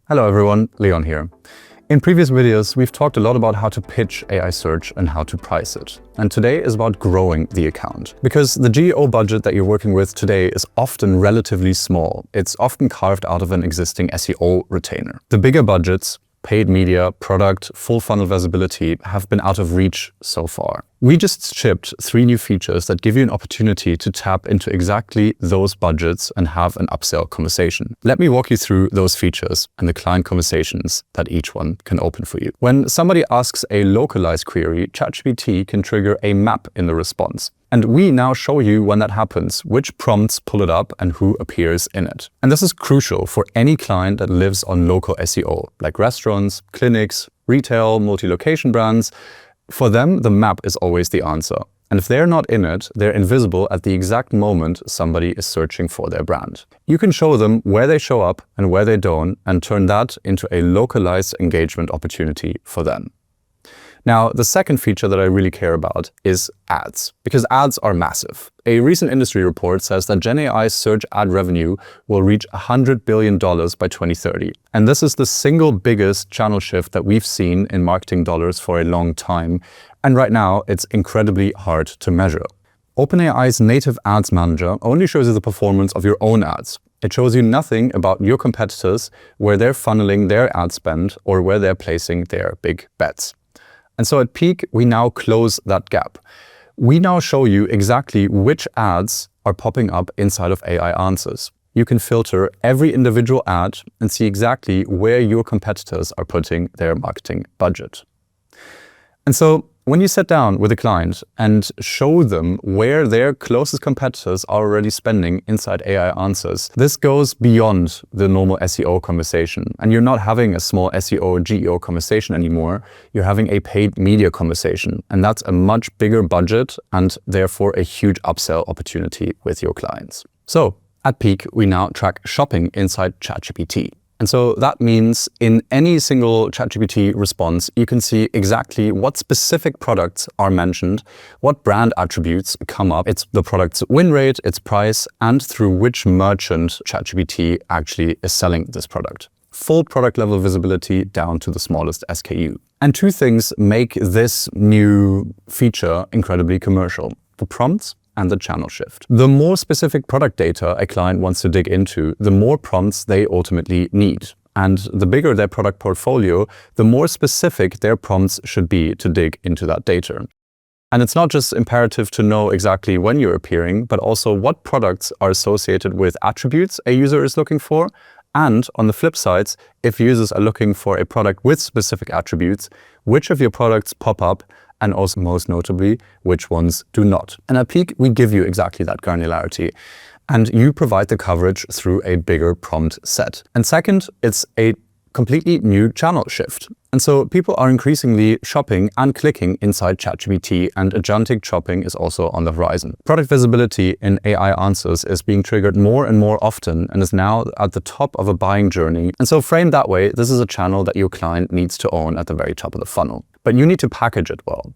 Hello everyone, Leon here. In previous videos, we've talked a lot about how to pitch AI search and how to price it. And today is about growing the account. Because the GEO budget that you're working with today is often relatively small. It's often carved out of an existing SEO retainer. The bigger budgets, paid media, product, full funnel visibility have been out of reach so far. We just shipped 3 new features that give you an opportunity to tap into exactly those budgets and have an upsell conversation. Let me walk you through those features and the client conversations that each one can open for you. When somebody asks a localized query, ChatGPT can trigger a map in the response. And we now show you when that happens, which prompts pull it up and who appears in it. And this is crucial for any client that lives on local SEO, like restaurants, clinics, retail, multi-location brands. For them, the map is always the answer. And if they're not in it, they're invisible at the exact moment somebody is searching for their brand. You can show them where they show up and where they don't, and turn that into a localized engagement opportunity for them. Now, the second feature that I really care about is ads, because ads are massive. A recent industry report says that GenAI search ad revenue will reach $100 billion by 2030. And this is the single biggest channel shift that we've seen in marketing dollars for a long time. And right now, it's incredibly hard to measure. OpenAI's native ads manager only shows you the performance of your own ads. It shows you nothing about your competitors, where they're funneling their ad spend or where they're placing their big bets. And so at Peec, we now close that gap. We now show you exactly which ads are popping up inside of AI Answers. You can filter every individual ad and see exactly where your competitors are putting their marketing budget. And so when you sit down with a client and show them where their closest competitors are already spending inside AI Answers, this goes beyond the normal SEO conversation. And you're not having a small SEO or GEO conversation anymore. You're having a paid media conversation. And that's a much bigger budget and therefore a huge upsell opportunity with your clients. So at Peec, we now track shopping inside ChatGPT. And so that means in any single ChatGPT response, you can see exactly what specific products are mentioned, what brand attributes come up. It's the product's win rate, its price, and through which merchant ChatGPT actually is selling this product. Full product level visibility down to the smallest SKU. And 2 things make this new feature incredibly commercial: the prompts and the channel shift. The more specific product data a client wants to dig into, the more prompts they ultimately need. And the bigger their product portfolio, the more specific their prompts should be to dig into that data. And it's not just imperative to know exactly when you're appearing, but also what products are associated with attributes a user is looking for. And on the flip side, if users are looking for a product with specific attributes, which of your products pop up, and also most notably, which ones do not. And at Peec, we give you exactly that granularity. And you provide the coverage through a bigger prompt set. And second, it's a completely new channel shift. And so people are increasingly shopping and clicking inside ChatGPT, and agentic shopping is also on the horizon. Product visibility in AI Answers is being triggered more and more often and is now at the top of a buying journey. And so framed that way, this is a channel that your client needs to own at the very top of the funnel. But you need to package it well.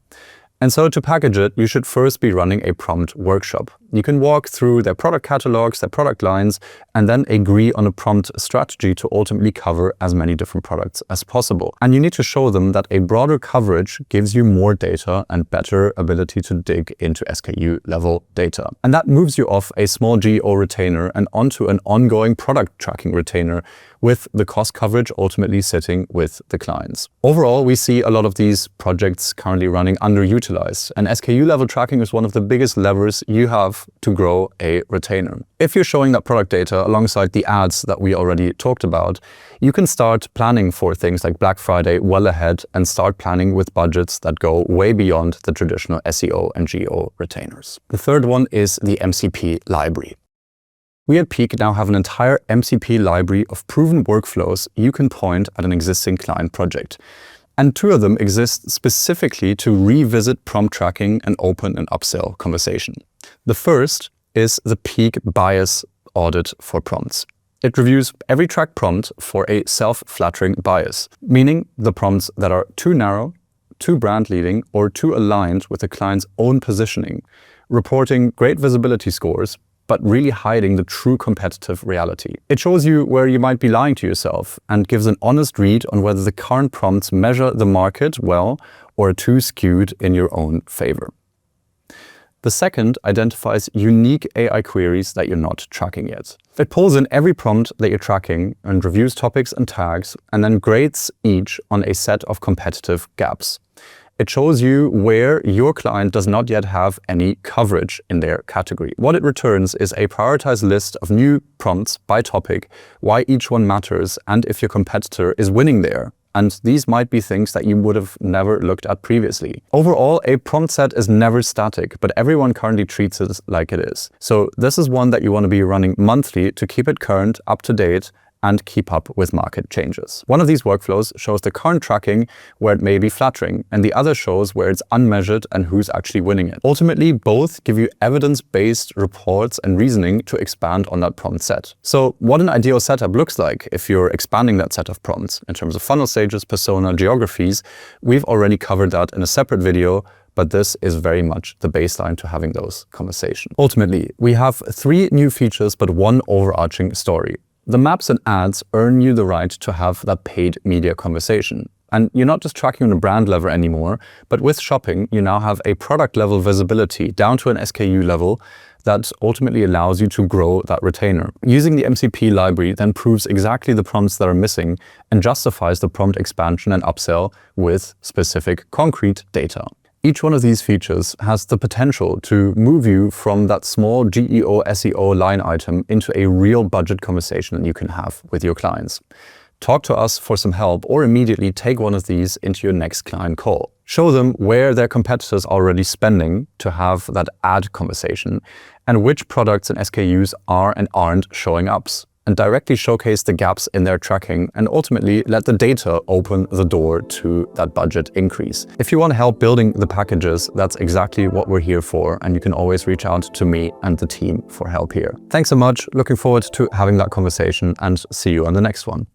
And so to package it, you should first be running a prompt workshop. You can walk through their product catalogs, their product lines, and then agree on a prompt strategy to ultimately cover as many different products as possible. And you need to show them that a broader coverage gives you more data and better ability to dig into SKU level data. And that moves you off a small GEO retainer and onto an ongoing product tracking retainer, with the cost coverage ultimately sitting with the clients. Overall, we see a lot of these projects currently running underutilized, and SKU level tracking is one of the biggest levers you have to grow a retainer. If you're showing that product data alongside the ads that we already talked about, you can start planning for things like Black Friday well ahead and start planning with budgets that go way beyond the traditional SEO and GEO retainers. The third one is the MCP Library. We at Peec now have an entire MCP library of proven workflows you can point at an existing client project. And 2 of them exist specifically to revisit prompt tracking and open an upsell conversation. The first is the Peec bias audit for prompts. It reviews every tracked prompt for a self-flattering bias, meaning the prompts that are too narrow, too brand leading, or too aligned with the client's own positioning, reporting great visibility scores, but really hiding the true competitive reality. It shows you where you might be lying to yourself and gives an honest read on whether the current prompts measure the market well or are too skewed in your own favor. The second identifies unique AI queries that you're not tracking yet. It pulls in every prompt that you're tracking and reviews topics and tags, and then grades each on a set of competitive gaps. It shows you where your client does not yet have any coverage in their category. What it returns is a prioritized list of new prompts by topic, why each one matters, and if your competitor is winning there. And these might be things that you would have never looked at previously. Overall, a prompt set is never static, but everyone currently treats it like it is. So this is one that you want to be running monthly to keep it current, up to date, and keep up with market changes. One of these workflows shows the current tracking where it may be flattering, and the other shows where it's unmeasured and who's actually winning it. Ultimately, both give you evidence-based reports and reasoning to expand on that prompt set. So what an ideal setup looks like if you're expanding that set of prompts in terms of funnel stages, persona, geographies, we've already covered that in a separate video, but this is very much the baseline to having those conversations. Ultimately, we have 3 new features, but one overarching story. The maps and ads earn you the right to have that paid media conversation. And you're not just tracking on a brand level anymore, but with shopping, you now have a product level visibility down to an SKU level that ultimately allows you to grow that retainer. Using the MCP library then proves exactly the prompts that are missing and justifies the prompt expansion and upsell with specific concrete data. Each one of these features has the potential to move you from that small GEO SEO line item into a real budget conversation that you can have with your clients. Talk to us for some help or immediately take one of these into your next client call. Show them where their competitors are already spending to have that ad conversation and which products and SKUs are and aren't showing up, and directly showcase the gaps in their tracking and ultimately let the data open the door to that budget increase. If you want help building the packages, that's exactly what we're here for, and you can always reach out to me and the team for help here. Thanks so much, looking forward to having that conversation, and see you on the next one.